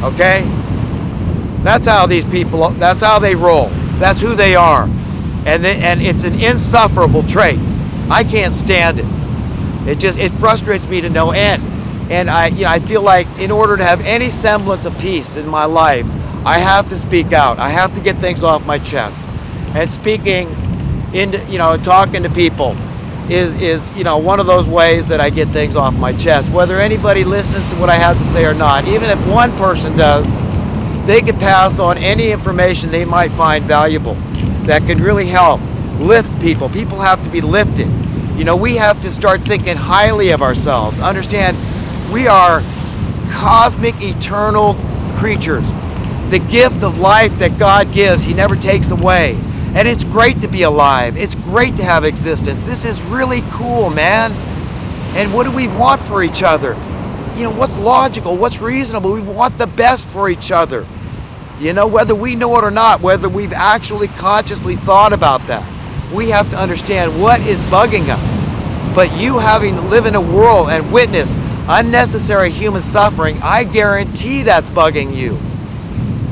Okay? That's how these people, that's how they roll. That's who they are. And it's an insufferable trait. I can't stand it. It frustrates me to no end. And I feel like in order to have any semblance of peace in my life, I have to speak out. I have to get things off my chest. And speaking into, talking to people is one of those ways that I get things off my chest. Whether anybody listens to what I have to say or not, even if one person does, they could pass on any information they might find valuable that could really help lift people. People have to be lifted. We have to start thinking highly of ourselves. Understand, we are cosmic, eternal creatures. The gift of life that God gives, He never takes away. And it's great to be alive. It's great to have existence. This is really cool, man. And what do we want for each other? What's logical? What's reasonable? We want the best for each other. Whether we know it or not, whether we've actually consciously thought about that, we have to understand what is bugging us. But you having to live in a world and witness unnecessary human suffering, I guarantee that's bugging you.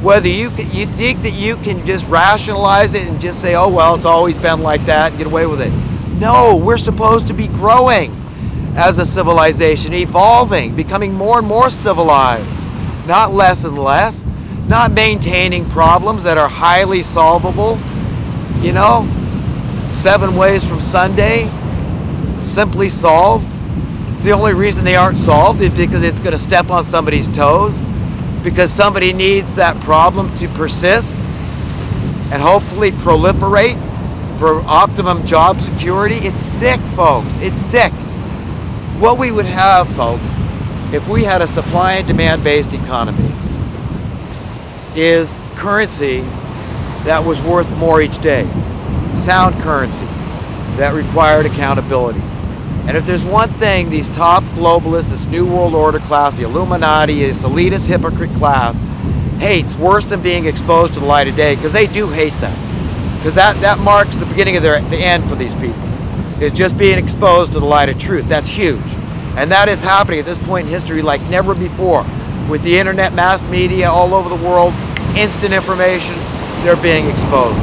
Whether you think that you can just rationalize it and just say, oh, well, it's always been like that and get away with it. No, we're supposed to be growing as a civilization, evolving, becoming more and more civilized, not less and less, not maintaining problems that are highly solvable. 7 ways from Sunday, simply solved. The only reason they aren't solved is because it's going to step on somebody's toes, because somebody needs that problem to persist and hopefully proliferate for optimum job security. It's sick, folks. It's sick. What we would have, folks, if we had a supply and demand based economy is currency that was worth more each day. Sound currency that required accountability. And if there's one thing these top globalists, this New World Order class, the Illuminati, this elitist hypocrite class, hates worse than being exposed to the light of day, because they do hate that. Because that marks the beginning of the end for these people, is just being exposed to the light of truth. That's huge. And that is happening at this point in history like never before. With the internet, mass media all over the world, instant information, they're being exposed.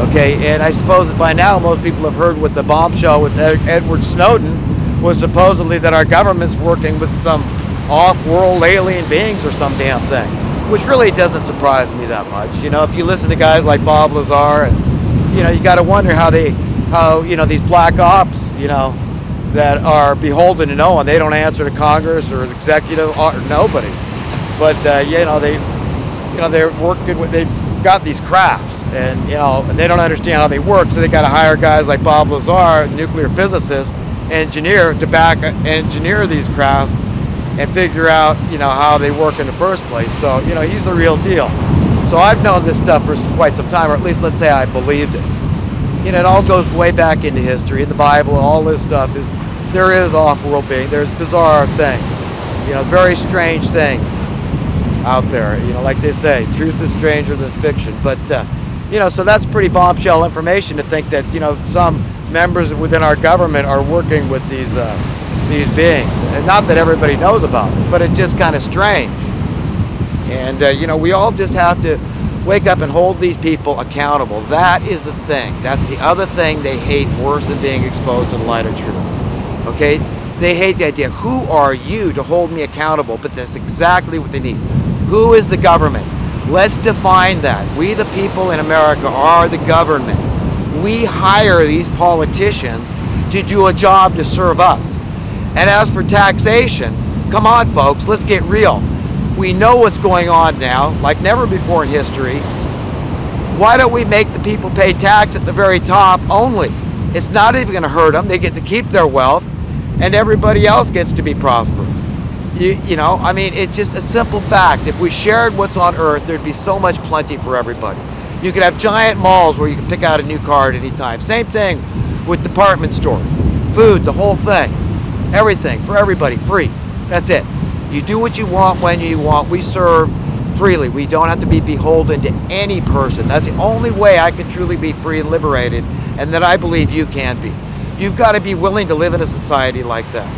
Okay, and I suppose that by now most people have heard what the bombshell with Edward Snowden was, supposedly that our government's working with some off-world alien beings or some damn thing, which really doesn't surprise me that much. If you listen to guys like Bob Lazar, and you got to wonder how these black ops, that are beholden to no one. They don't answer to Congress or executive or nobody, but they're working with. They've got these crafts. And they don't understand how they work, so they got to hire guys like Bob Lazar, nuclear physicist, engineer, to engineer these crafts and figure out how they work in the first place. So he's the real deal. So I've known this stuff for quite some time, or at least let's say I believed it. It all goes way back into history. In the Bible, all this stuff there is off-world beings, there's bizarre things, very strange things out there. Like they say, truth is stranger than fiction. But so that's pretty bombshell information to think that some members within our government are working with these beings, and not that everybody knows about it, but it's just kind of strange. And we all just have to wake up and hold these people accountable. That is the thing. That's the other thing they hate worse than being exposed to the light of truth. Okay, they hate the idea. Who are you to hold me accountable? But that's exactly what they need. Who is the government? Let's define that. We, the people in America, are the government. We hire these politicians to do a job to serve us. And as for taxation, come on, folks, let's get real. We know what's going on now, like never before in history. Why don't we make the people pay tax at the very top only? It's not even going to hurt them. They get to keep their wealth, and everybody else gets to be prosperous. It's just a simple fact. If we shared what's on earth, there'd be so much plenty for everybody. You could have giant malls where you can pick out a new car at any time. Same thing with department stores. Food, the whole thing. Everything for everybody, free. That's it. You do what you want when you want. We serve freely. We don't have to be beholden to any person. That's the only way I can truly be free and liberated, and that I believe you can be. You've got to be willing to live in a society like that,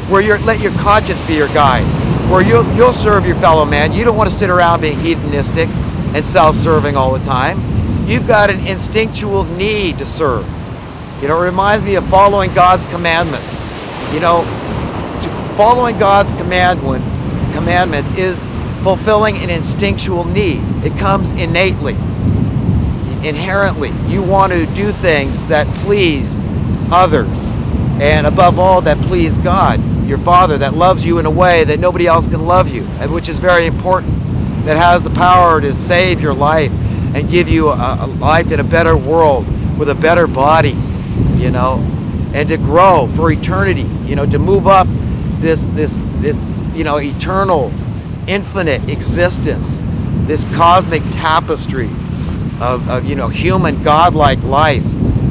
where let your conscience be your guide. where you'll serve your fellow man. You don't want to sit around being hedonistic and self-serving all the time. You've got an instinctual need to serve. You know, it reminds me of following God's commandments. You know, following God's commandments is fulfilling an instinctual need. It comes innately, inherently. You want to do things that please others, and above all, that please God, your Father, that loves you in a way that nobody else can love you, which is very important, that has the power to save your life and give you a life in a better world with a better body, you know, and to grow for eternity, you know, to move up this you know, eternal, infinite existence, this cosmic tapestry of you know, human godlike life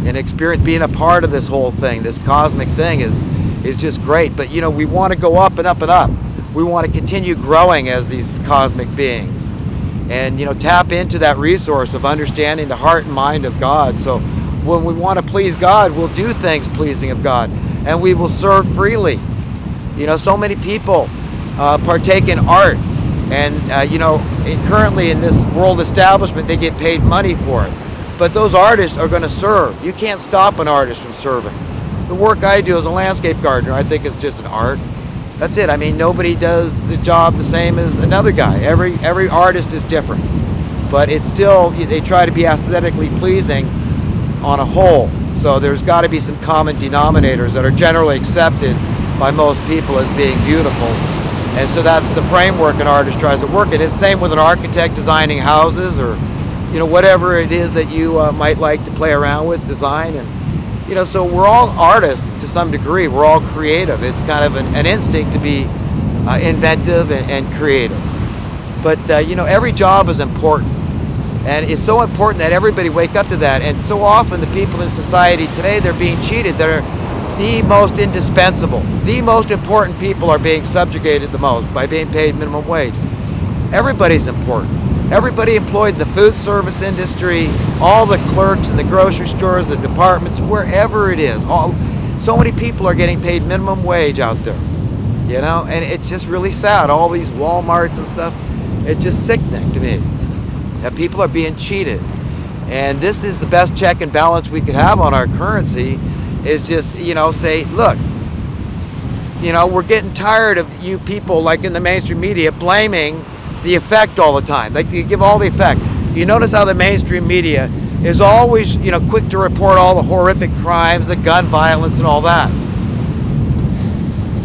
and experience. Being a part of this whole thing, this cosmic thing, is just great. But you know, we want to go up and up and up. We want to continue growing as these cosmic beings, and you know, tap into that resource of understanding the heart and mind of God. So when we want to please God, we'll do things pleasing of God, and we will serve freely. You know, so many people partake in art, and you know, currently in this world establishment, they get paid money for it. But those artists are going to serve. You can't stop an artist from serving. The work I do as a landscape gardener, I think it's just an art. That's it. I mean, nobody does the job the same as another guy. Every artist is different, but it's still, they try to be aesthetically pleasing on a whole. So there's got to be some common denominators that are generally accepted by most people as being beautiful. And so that's the framework an artist tries to work in. It's the same with an architect designing houses, or you know, whatever it is that you might like to play around with, design. And you know, so we're all artists to some degree. We're all creative. It's kind of an instinct to be inventive and creative. But you know, every job is important, and it's so important that everybody wake up to that. And so often the people in society today, they're being cheated. They're the most indispensable, the most important people are being subjugated the most by being paid minimum wage. Everybody's important. Everybody employed in the food service industry, all the clerks in the grocery stores, the departments, wherever it is. So many people are getting paid minimum wage out there, you know, and it's just really sad. All these Walmarts and stuff, it's just sickening to me that people are being cheated. And this is the best check and balance we could have on our currency, is just, you know, say, look, you know, we're getting tired of you people, like in the mainstream media, blaming the effect all the time. Like, you give all the effect. You notice how the mainstream media is always, you know, quick to report all the horrific crimes, the gun violence and all that.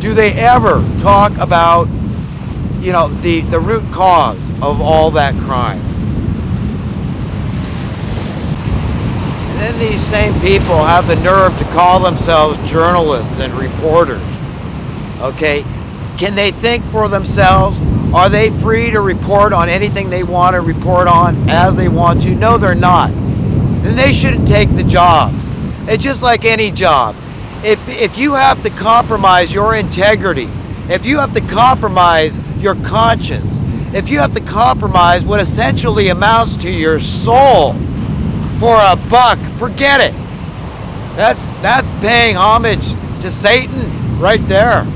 Do they ever talk about, you know, the root cause of all that crime? And then these same people have the nerve to call themselves journalists and reporters. Okay? Can they think for themselves? Are they free to report on anything they want to report on as they want to? No, they're not. Then they shouldn't take the jobs. It's just like any job. If you have to compromise your integrity, if you have to compromise your conscience, if you have to compromise what essentially amounts to your soul for a buck, forget it. That's paying homage to Satan right there.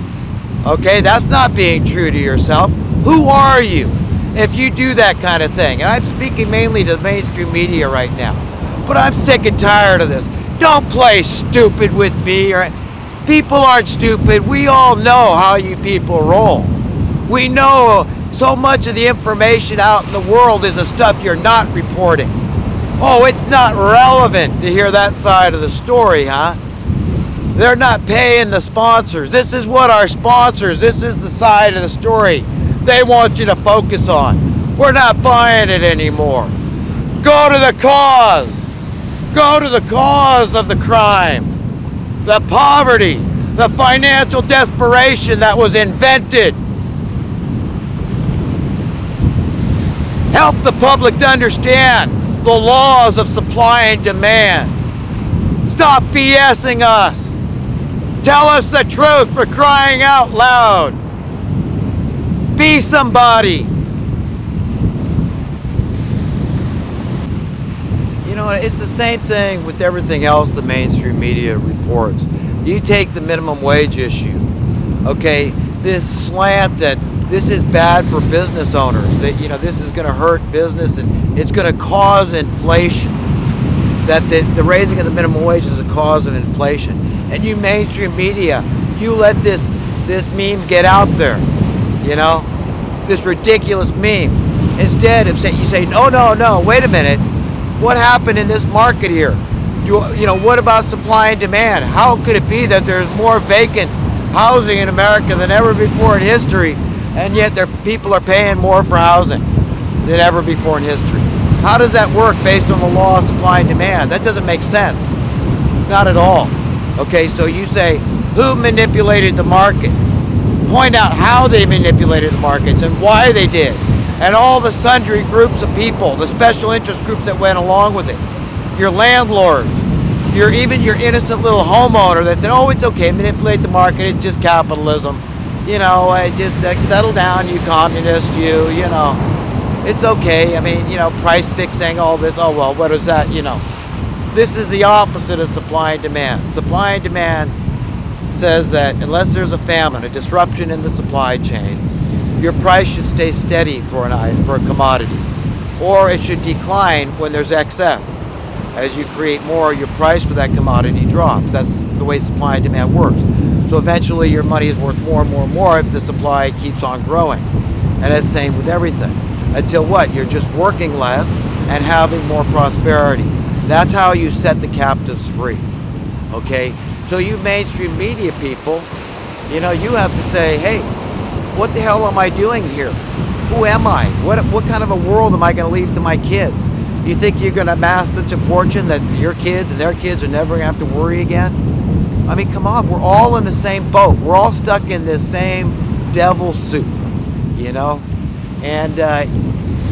Okay, that's not being true to yourself. Who are you if you do that kind of thing? And I'm speaking mainly to the mainstream media right now. But I'm sick and tired of this. Don't play stupid with me. People aren't stupid. We all know how you people roll. We know so much of the information out in the world is the stuff you're not reporting. Oh, it's not relevant to hear that side of the story, huh? They're not paying the sponsors. This is what our sponsors, this is the side of the story they want you to focus on. We're not buying it anymore. Go to the cause. Go to the cause of the crime. The poverty, the financial desperation that was invented. Help the public to understand the laws of supply and demand. Stop BSing us. Tell us the truth, for crying out loud. Be somebody. You know, it's the same thing with everything else the mainstream media reports. You take the minimum wage issue, okay, this slant that this is bad for business owners. That, you know, this is going to hurt business and it's going to cause inflation. That the raising of the minimum wage is a cause of inflation. And you mainstream media, you let this meme get out there, you know, this ridiculous meme. Instead of saying, you say, no, wait a minute, what happened in this market here? You know, what about supply and demand? How could it be that there's more vacant housing in America than ever before in history, and yet people are paying more for housing than ever before in history? How does that work based on the law of supply and demand? That doesn't make sense. Not at all. Okay, so you say, who manipulated the markets? Point out how they manipulated the markets and why they did. And all the sundry groups of people, the special interest groups that went along with it. Your landlords, even your innocent little homeowner that said, oh, it's okay, manipulate the market, it's just capitalism. You know, just settle down, you communist, you know. It's okay. I mean, you know, price fixing, all this. Oh, well, what is that? You know, this is the opposite of supply and demand. Supply and demand says that unless there's a famine, a disruption in the supply chain, your price should stay steady for a commodity, or it should decline when there's excess. As you create more, your price for that commodity drops. That's the way supply and demand works. So eventually, your money is worth more and more and more if the supply keeps on growing. And that's the same with everything. Until what? You're just working less and having more prosperity. That's how you set the captives free. Okay? So you mainstream media people, you know, you have to say, hey, what the hell am I doing here? Who am I? What kind of a world am I going to leave to my kids? You think you're going to amass such a fortune that your kids and their kids are never going to have to worry again? I mean, come on, we're all in the same boat. We're all stuck in this same devil soup, you know? And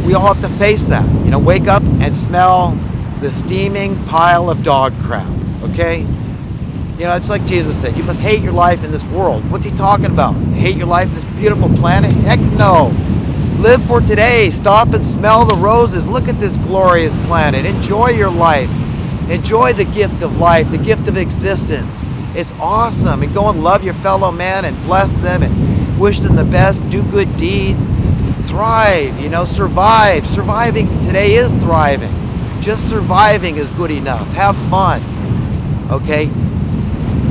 we all have to face that. You know, wake up and smell the steaming pile of dog crap, okay? You know, it's like Jesus said, you must hate your life in this world. What's he talking about? Hate your life in this beautiful planet? Heck no. Live for today. Stop and smell the roses. Look at this glorious planet. Enjoy your life. Enjoy the gift of life, the gift of existence. It's awesome. And go and love your fellow man and bless them and wish them the best. Do good deeds. Thrive, you know, survive. Surviving today is thriving. Just surviving is good enough. Have fun, okay?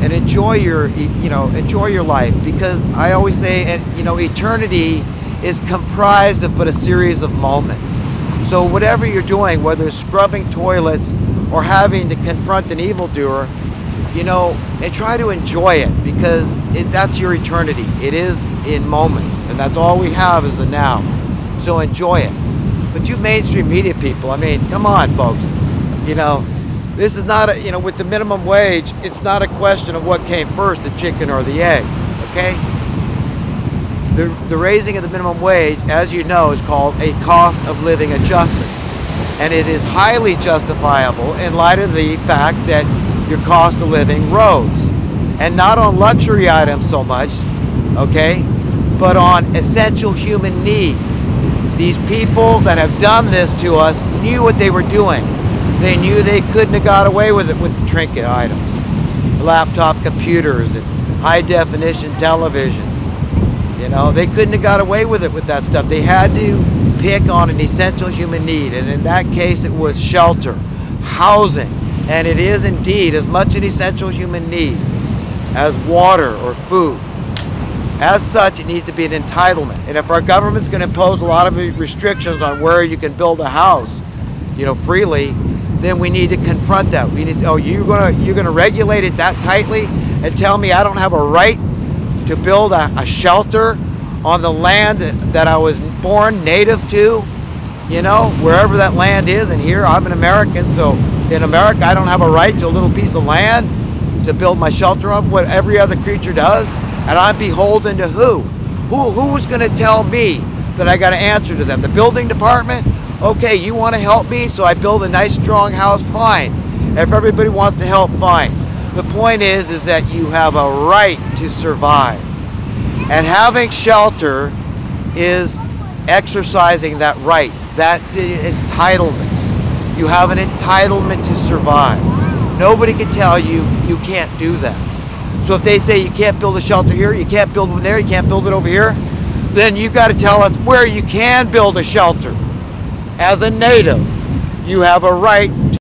And enjoy your, you know, enjoy your life, because I always say, you know, eternity is comprised of but a series of moments. So whatever you're doing, whether it's scrubbing toilets or having to confront an evildoer, you know, and try to enjoy it, because that's your eternity. It is in moments, and that's all we have is the now. So enjoy it. But you mainstream media people, I mean, come on, folks. You know, this is not a, you know, with the minimum wage, it's not a question of what came first, the chicken or the egg, okay? The raising of the minimum wage, as you know, is called a cost of living adjustment. And it is highly justifiable in light of the fact that your cost of living rose. And not on luxury items so much, okay, but on essential human needs. These people that have done this to us knew what they were doing. They knew they couldn't have got away with it with the trinket items. Laptop computers and high definition televisions. You know, they couldn't have got away with it with that stuff. They had to pick on an essential human need. And in that case, it was shelter, housing. And it is indeed as much an essential human need as water or food. As such, it needs to be an entitlement. And if our government's going to impose a lot of restrictions on where you can build a house, you know, freely, then we need to confront that. We need to, oh, you're gonna regulate it that tightly and tell me I don't have a right to build a shelter on the land that I was born native to, you know, wherever that land is. And here I'm an American, so in America I don't have a right to a little piece of land to build my shelter on, what every other creature does. And I'm beholden to who? Who's going to tell me that I got to answer to them? The building department? Okay, you want to help me, so I build a nice strong house? Fine. If everybody wants to help, fine. The point is that you have a right to survive. And having shelter is exercising that right. That's an entitlement. You have an entitlement to survive. Nobody can tell you you can't do that. So if they say you can't build a shelter here, you can't build one there, you can't build it over here, then you've got to tell us where you can build a shelter. As a native, you have a right